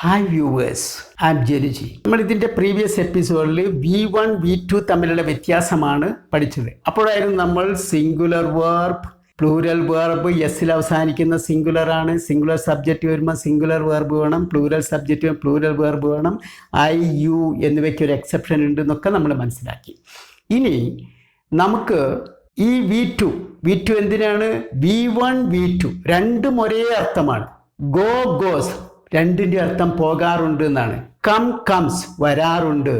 Hi viewers, I am Jenuji. നമ്മൾ ഇതിൻ്റെ previous എപ്പിസോഡിൽ V1 V2 തമ്മിലുള്ള വ്യത്യാസമാണ് പഠിച്ചത്. അപ്പോഴായിരുന്നു നമ്മൾ സിംഗുലർ വേർബ്, പ്ലൂരൽ വേർബ്, എസ്സിൽ അവസാനിക്കുന്ന സിംഗുലർ ആണ്, സിംഗുലർ സബ്ജക്റ്റ് വരുമ്പോൾ സിംഗുലർ വേർബ് വേണം, പ്ലൂരൽ സബ്ജക്റ്റ് പ്ലൂരൽ വേർബ് വേണം, ഐ യു എന്നിവയ്ക്ക് ഒരു എക്സെപ്ഷൻ ഉണ്ട് എന്നൊക്കെ നമ്മൾ മനസ്സിലാക്കി. ഇനി നമുക്ക് ഈ V2 എന്തിനാണ്? V1 V2 രണ്ടും ഒരേ അർത്ഥമാണ്. ഗോ ഗോസ് രണ്ടിൻ്റെ അർത്ഥം പോകാറുണ്ട് എന്നാണ്. കം കംസ് വരാറുണ്ട്,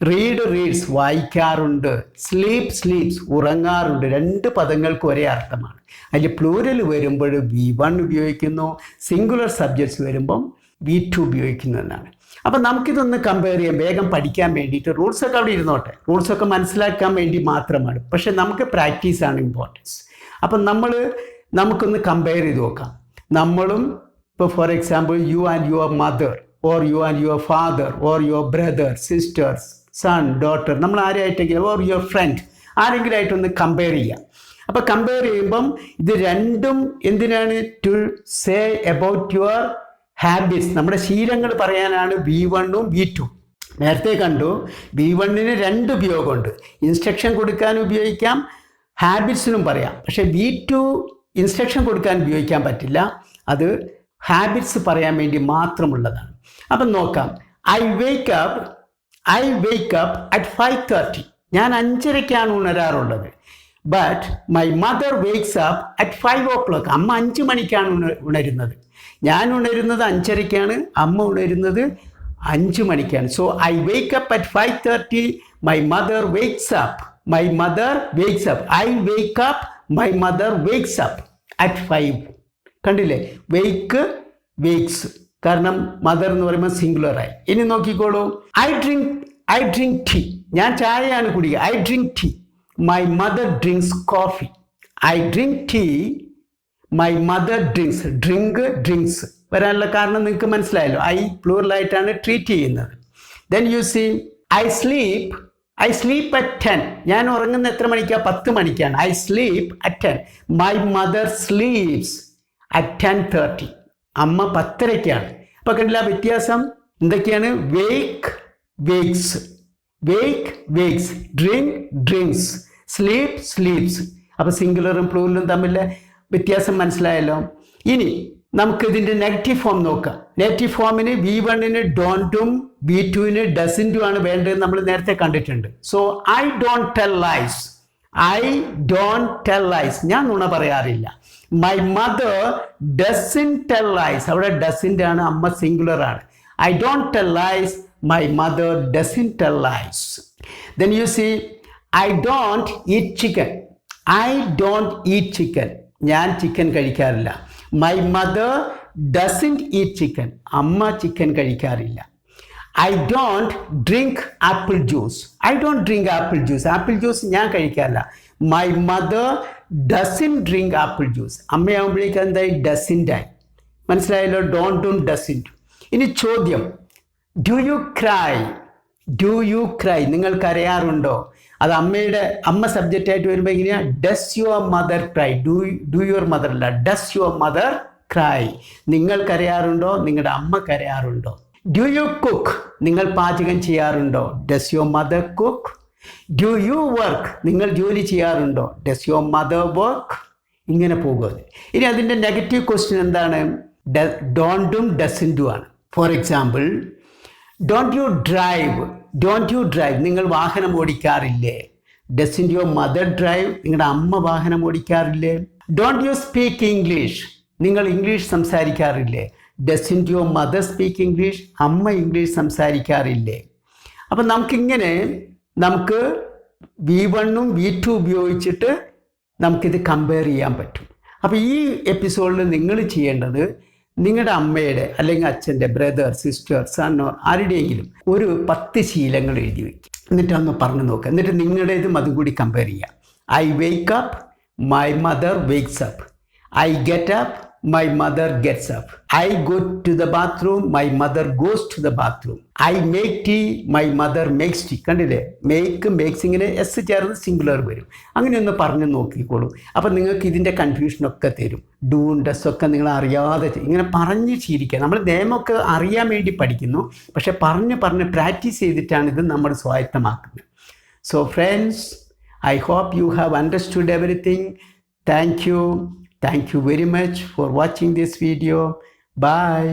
റീഡ് റീഡ്സ് വായിക്കാറുണ്ട്, സ്ലീപ്പ് സ്ലീപ്സ് ഉറങ്ങാറുണ്ട്. രണ്ട് പദങ്ങൾക്ക് ഒരേ അർത്ഥമാണ്. അതിൽ പ്ലൂരൽ വരുമ്പോൾ V1 ഉപയോഗിക്കുന്നു, സിംഗുലർ സബ്ജക്ട്സ് വരുമ്പം V2 ഉപയോഗിക്കുന്നു എന്നാണ്. അപ്പം നമുക്കിതൊന്ന് കമ്പയർ ചെയ്യാം, വേഗം പഠിക്കാൻ വേണ്ടിയിട്ട്. റൂൾസൊക്കെ അവിടെ ഇരുന്നോട്ടെ, റൂൾസൊക്കെ മനസ്സിലാക്കാൻ വേണ്ടി മാത്രമാണ്. പക്ഷെ നമുക്ക് പ്രാക്ടീസാണ് ഇമ്പോർട്ടൻസ്. അപ്പം നമുക്കൊന്ന് കമ്പയർ ചെയ്ത് നോക്കാം. നമ്മളും ഇപ്പോൾ for example you and your mother, or you and your father, or your brother, sisters, son, daughter, നമ്മൾ ആരെയായിട്ടെങ്കിലും, ഓർ യുവർ ഫ്രണ്ട്, ആരെങ്കിലും ആയിട്ടൊന്ന് കമ്പയർ ചെയ്യാം. അപ്പോൾ കമ്പയർ ചെയ്യുമ്പം ഇത് രണ്ടും എന്തിനാണ്? To say about your habits, നമ്മുടെ ശീലങ്ങൾ പറയാനാണ് V1ഉം V2. നേരത്തെ കണ്ടു V1ന് രണ്ട് ഉപയോഗമുണ്ട്. ഇൻസ്ട്രക്ഷൻ കൊടുക്കാൻ ഉപയോഗിക്കാം, ഹാബിറ്റ്സിനും പറയാം. പക്ഷേ V2 ഇൻസ്ട്രക്ഷൻ കൊടുക്കാൻ ഉപയോഗിക്കാൻ പറ്റില്ല, അത് ഹാബിറ്റ്സ് പറയാൻ വേണ്ടി മാത്രമുള്ളതാണ്. അപ്പം നോക്കാം. I wake up at 5:30. ഞാൻ 5:30 ഉണരാറുള്ളത്. But my mother wakes up at 5 o'clock. അമ്മ 5 മണിക്കാണ് ഉണരുന്നത്. ഞാൻ ഉണരുന്നത് 5:30, അമ്മ ഉണരുന്നത് 5 മണിക്കാണ്. So I wake up at 5:30. My mother wakes up. I wake up, my mother wakes up at 5. കണ്ടില്ലേ? വേക്സ്, കാരണം മദർ എന്ന് പറയുമ്പോൾ സിംഗുലറായി. ഇനി നോക്കിക്കോളൂ. I drink tea. ഞാൻ ചായയാണ് കുടിക്കുക. I drink tea. My mother drinks coffee. I drink tea, my mother drinks. Drinks വരാനുള്ള കാരണം നിങ്ങൾക്ക് മനസ്സിലായല്ലോ. ഐ പ്ലൂറലായിട്ടാണ് ട്രീറ്റ് ചെയ്യുന്നത്. Then you see I sleep at 10. ഞാൻ ഉറങ്ങുന്ന എത്ര മണിക്കാണ്? 10 മണിക്കാണ്. I sleep at 10. My mother sleeps at 10:30. അമ്മ 10:30. അപ്പോൾ കണ്ടില്ല വ്യത്യാസം എന്തൊക്കെയാണ്? Wakes, drinks, sleeps. അപ്പോൾ സിംഗുലറും പ്ലൂറലും തമ്മിലെ വ്യത്യാസം മനസ്സിലായല്ലോ. ഇനി നമുക്ക് ഇതിൻ്റെ നെഗറ്റീവ് ഫോം നോക്കാം. നെഗറ്റീവ് ഫോമിന് V1ന് ഡോണ്ടും V2ന് ഡസൻറ്റും ആണ് വേണ്ടത്, നമ്മൾ നേരത്തെ കണ്ടിട്ടുണ്ട്. So I don't tell lies. ഞാൻ നുണ പറയാറില്ല. My mother doesn't tell lies. അവിടെ ഡസൻ്റ് ആണ്, അമ്മ സിംഗുലർ ആണ്. I don't tell lies. My mother doesn't tell lies. Then you see I don't eat chicken. ഞാൻ ചിക്കൻ കഴിക്കാറില്ല. My mother doesn't eat chicken. അമ്മ ചിക്കൻ കഴിക്കാറില്ല. I don't drink apple juice. Apple juice ഞാൻ കഴിക്കാറില്ല. My mother doesn't drink apple juice. അമ്മയാകുമ്പോഴേക്കും എന്തായി? ഡസൻ്റായി. മനസ്സിലായല്ലോ? ഡോണ്ടും ഡസൻറ്റും. ഇനി ചോദ്യം, ഡു യു ക്രൈ? നിങ്ങൾ കരയാറുണ്ടോ? അത് അമ്മ സബ്ജക്റ്റായിട്ട് വരുമ്പോൾ എങ്ങനെയാ? Does your mother cry. Do your mother അല്ല, ഡസ് യുവർ മദർ ക്രൈ. നിങ്ങൾ കരയാറുണ്ടോ? നിങ്ങളുടെ അമ്മ കരയാറുണ്ടോ? Do you cook? നിങ്ങൾ പാചകം ചെയ്യാറുണ്ടോ? Does your mother cook? Do you work? നിങ്ങൾ ജോലി ചെയ്യാറുണ്ടോ? Does your mother work? ഇങ്ങനെ പോകുന്നത്. ഇനി അതിൻ്റെ നെഗറ്റീവ് ക്വസ്റ്റ്യൻ എന്താണ്? ഡോണ്ടും ഡസൻറ്റും ആണ്. For example, don't you drive. നിങ്ങൾ വാഹനം ഓടിക്കാറില്ലേ? Doesn't your mother drive? നിങ്ങളുടെ അമ്മ വാഹനം ഓടിക്കാറില്ലേ? Don't you speak English. നിങ്ങൾ ഇംഗ്ലീഷ് സംസാരിക്കാറില്ലേ? Doesn't your mother speak English? അമ്മ ഇംഗ്ലീഷ് സംസാരിക്കാറില്ലേ? അപ്പം നമുക്ക് V1ഉം V2 ഉപയോഗിച്ചിട്ട് നമുക്കിത് കമ്പയർ ചെയ്യാൻ പറ്റും. അപ്പോൾ ഈ എപ്പിസോഡിൽ നിങ്ങൾ ചെയ്യേണ്ടത്, നിങ്ങളുടെ അമ്മയുടെ അല്ലെങ്കിൽ അച്ഛൻ്റെ, ബ്രദർ, സിസ്റ്റർ, സണ്ണോ ആരുടെയെങ്കിലും ഒരു 10 ശീലങ്ങൾ എഴുതി വയ്ക്കുക. എന്നിട്ടൊന്ന് പറഞ്ഞു നോക്കുക. എന്നിട്ട് നിങ്ങളുടേതും അതും കൂടി കമ്പയർ ചെയ്യുക. I wake up, my mother wakes up. I get up, my mother gets up. I go to the bathroom, my mother goes to the bathroom. I make tea, my mother makes tea. കണ്ടില്ലേ, makes ഇങ്ങനെ S ചേർന്ന് singular വരും. അങ്ങനെ ഒന്ന് പറഞ്ഞു നോക്കിക്കോളൂ. അപ്പം നിങ്ങൾക്ക് ഇതിൻ്റെ കൺഫ്യൂഷനൊക്കെ തരും. ഡൂൺ ഡസ് ഒക്കെ നിങ്ങൾ അറിയാതെ ഇങ്ങനെ പറഞ്ഞ് ശീലിക്കുക. നമ്മൾ നിയമമൊക്കെ അറിയാൻ വേണ്ടി പഠിക്കുന്നു, പക്ഷെ പറഞ്ഞ് പ്രാക്ടീസ് ചെയ്തിട്ടാണ് ഇത് നമ്മൾ സ്വായത്തമാക്കുന്നത്. So friends, I hope you have understood everything. Thank you very much for watching this video. Bye.